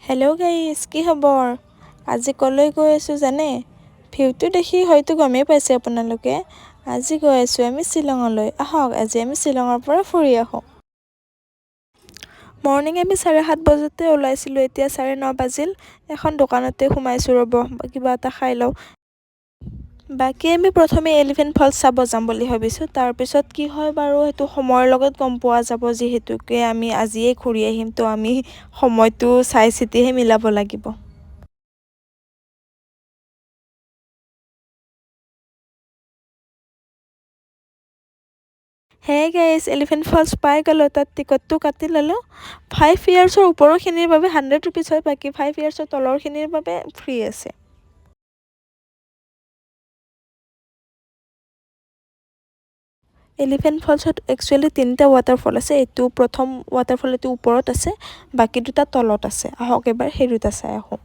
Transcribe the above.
Hello' guys, কি খবৰ? আজি ক'লৈ গৈ আছোঁ জানে? ভিউটো দেখি হয়তো গমেই পাইছে আপোনালোকে। আজি গৈ আছোঁ আমি শ্বিলঙলৈ। আহক আজি আমি শ্বিলঙৰ পৰা ফুৰি আহোঁ। মৰ্ণিং আমি 7:30 বজাতে ওলাইছিলোঁ, এতিয়া 9:30 বাজিল। এখন দোকানতে সোমাইছোঁ, ৰ'ব কিবা এটা খাই লওঁ। বাকী আমি প্ৰথমে এলিফেণ্ট ফলছ চাব যাম বুলি ভাবিছোঁ। তাৰপিছত কি হয় বাৰু সেইটো সময়ৰ লগত গম পোৱা যাব, যিহেতুকে আমি আজিয়ে ঘূৰি আহিম, তো আমি সময়টো চাই চিতিহে মিলাব লাগিব। হে গাইজ, এলিফেণ্ট ফলছ পাই গ'লোঁ। তাত টিকটটো কাটি ল'লোঁ। 5 ইয়াৰ্ছৰ ওপৰৰখিনিৰ বাবে 100 ৰুপিজ হয়, বাকী 5 ইয়াৰ্ছৰ তলৰখিনিৰ বাবে ফ্ৰী আছে। এলিফেণ্ট ফলছত একচুৱেলি 3টা ৱাটাৰফল আছে। এইটো প্ৰথম ৱাটাৰফল, এইটো ওপৰত আছে, বাকী 2টা তলত আছে। আহক এবাৰ সেই 2টা চাই আহোঁ।